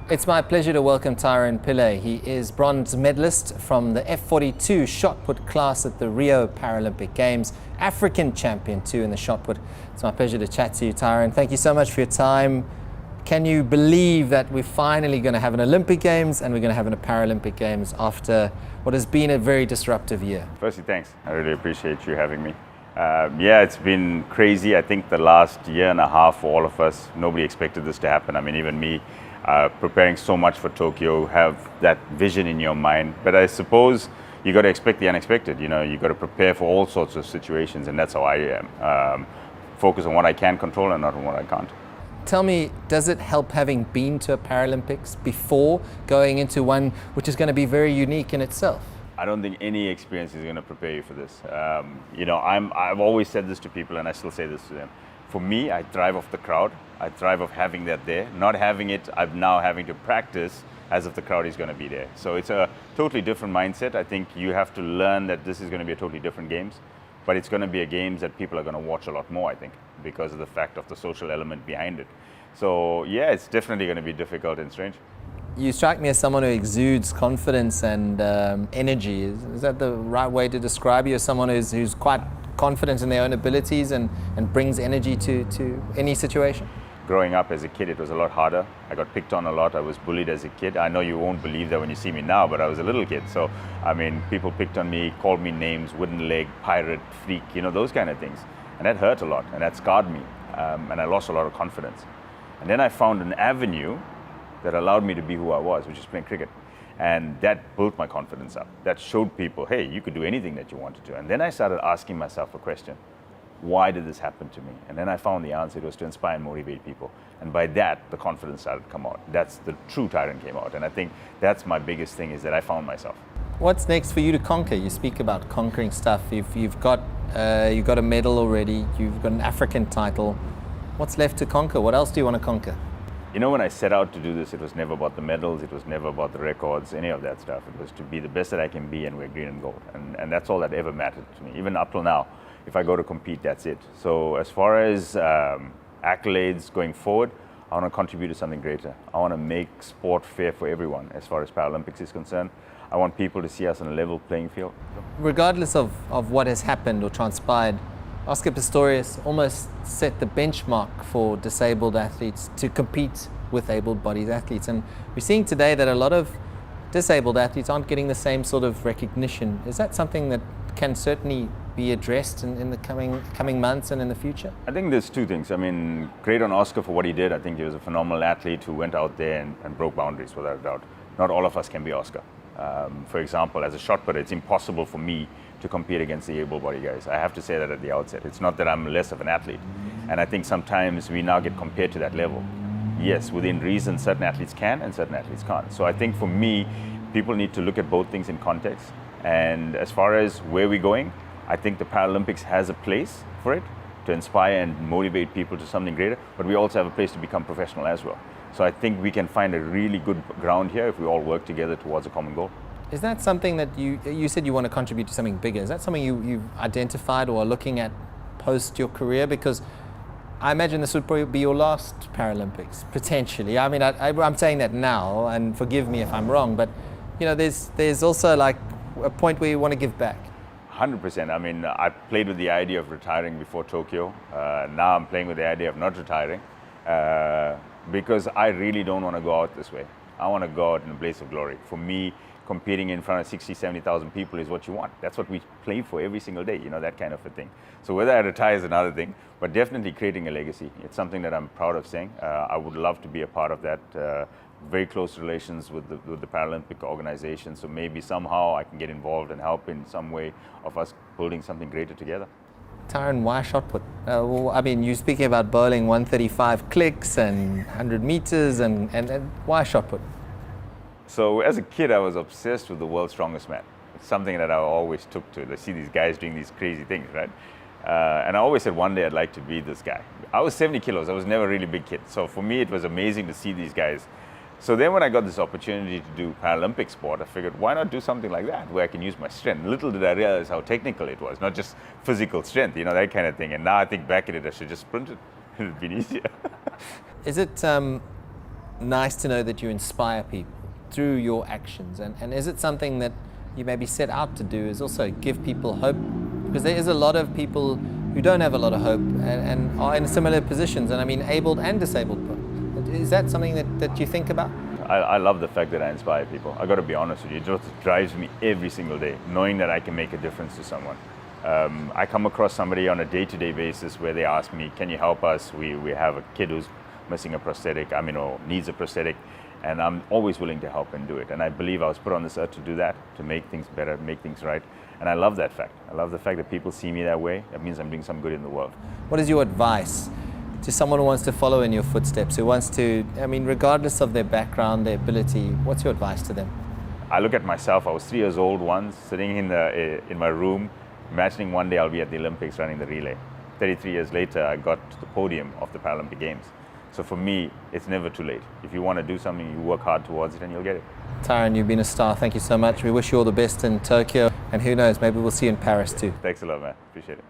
It's my pleasure to welcome Tyrone Pillay. He is bronze medalist from the F42 Shot put class at the Rio Paralympic Games, African champion too in the shot put. It's my pleasure to chat to you, Tyrone. Thank you so much for your time. Can you believe that we're finally going to have an Olympic Games and we're going to have a Paralympic Games after what has been a very disruptive year? Firstly, thanks. I really appreciate you having me. Yeah, it's been crazy. I think the last year and a half for all of us, nobody expected this to happen. I mean, even me, preparing so much for Tokyo, have that vision in your mind. But I suppose you got to expect the unexpected. You know, you got to prepare for all sorts of situations, and that's how I am. Focus on what I can control and not on what I can't. Tell me, does it help having been to a Paralympics before going into one which is going to be very unique in itself? I don't think any experience is going to prepare you for this. You know, I've always said this to people, and I still say this to them. For me, I thrive off the crowd. I thrive off having that there. Not having it, I'm now having to practice as if the crowd is going to be there. So it's a totally different mindset. I think you have to learn that this is going to be a totally different games, but it's going to be a games that people are going to watch a lot more, I think, because of the fact of the social element behind it. So yeah, it's definitely going to be difficult and strange. You strike me as someone who exudes confidence and energy. Is that the right way to describe you, as someone who's quite confident in their own abilities and brings energy to any situation? Growing up as a kid, it was a lot harder. I got picked on a lot. I was bullied as a kid. I know you won't believe that when you see me now, but I was a little kid. So, I mean, people picked on me, called me names, wooden leg, pirate, freak, you know, those kind of things. And that hurt a lot, and that scarred me. And I lost a lot of confidence. And then I found an avenue that allowed me to be who I was, which is playing cricket. And that built my confidence up. That showed people, hey, you could do anything that you wanted to. And then I started asking myself a question. Why did this happen to me? And then I found the answer. It was to inspire and motivate people. And by that, the confidence started to come out. That's the true Tyrone came out. And I think that's my biggest thing, is that I found myself. What's next for you to conquer? You speak about conquering stuff. You've got a medal already. You've got an African title. What's left to conquer? What else do you want to conquer? You know, when I set out to do this, it was never about the medals, it was never about the records, any of that stuff. It was to be the best that I can be and wear green and gold. And that's all that ever mattered to me. Even up till now, if I go to compete, that's it. So as far as accolades going forward, I want to contribute to something greater. I want to make sport fair for everyone as far as Paralympics is concerned. I want people to see us on a level playing field. Regardless of what has happened or transpired, Oscar Pistorius almost set the benchmark for disabled athletes to compete with able-bodied athletes. And we're seeing today that a lot of disabled athletes aren't getting the same sort of recognition. Is that something that can certainly be addressed in the coming months and in the future? I think there's two things. I mean, great on Oscar for what he did. I think he was a phenomenal athlete who went out there and broke boundaries, without a doubt. Not all of us can be Oscar. For example, as a shot putter, it's impossible for me to compete against the able-bodied guys. I have to say that at the outset. It's not that I'm less of an athlete. And I think sometimes we now get compared to that level. Yes, within reason, certain athletes can and certain athletes can't. So I think for me, people need to look at both things in context. And as far as where we're going, I think the Paralympics has a place for it to inspire and motivate people to something greater, but we also have a place to become professional as well. So I think we can find a really good ground here if we all work together towards a common goal. Is that something that you said you want to contribute to something bigger? Is that something you've identified or are looking at post your career? Because I imagine this would probably be your last Paralympics, potentially. I mean, I'm saying that now, and forgive me if I'm wrong, but you know, there's also like a point where you want to give back. 100%. I mean, I played with the idea of retiring before Tokyo. Now I'm playing with the idea of not retiring because I really don't want to go out this way. I want to go out in a blaze of glory. For me, competing in front of 60, 70,000 people is what you want. That's what we play for every single day, you know, that kind of a thing. So whether I retire is another thing, but definitely creating a legacy. It's something that I'm proud of saying. I would love to be a part of that. Very close relations with the Paralympic organization, so maybe somehow I can get involved and help in some way of us building something greater together. Tyrone, why shot put? Well, I mean, you're speaking about bowling 135 clicks and 100 meters, and why shot put? So as a kid, I was obsessed with the world's strongest man. It's something that I always took to see these guys doing these crazy things, right? And I always said one day I'd like to be this guy. I was 70 kilos. I was never a really big kid. So for me, it was amazing to see these guys. So then when I got this opportunity to do Paralympic sport, I figured, why not do something like that, where I can use my strength? Little did I realize how technical it was, not just physical strength, you know, that kind of thing. And now I think back at it, I should just sprint it. It would have been easier. Is it nice to know that you inspire people through your actions. And is it something that you maybe set out to do, is also give people hope? Because there is a lot of people who don't have a lot of hope and are in similar positions, and I mean abled and disabled. Is that something that you think about? I love the fact that I inspire people. I got to be honest with you, it just drives me every single day, knowing that I can make a difference to someone. I come across somebody on a day-to-day basis where they ask me, can you help us? We have a kid who's missing a prosthetic, or needs a prosthetic, and I'm always willing to help and do it. And I believe I was put on this earth to do that, to make things better, make things right. And I love that fact. I love the fact that people see me that way. That means I'm doing some good in the world. What is your advice to someone who wants to follow in your footsteps, who wants to, regardless of their background, their ability, what's your advice to them? I look at myself, I was 3 years old once, sitting in my room, imagining one day I'll be at the Olympics running the relay. 33 years later, I got to the podium of the Paralympic Games. So for me, it's never too late. If you want to do something, you work hard towards it and you'll get it. Tyrone, you've been a star. Thank you so much. We wish you all the best in Tokyo, and who knows, maybe we'll see you in Paris too. Thanks a lot, man. Appreciate it.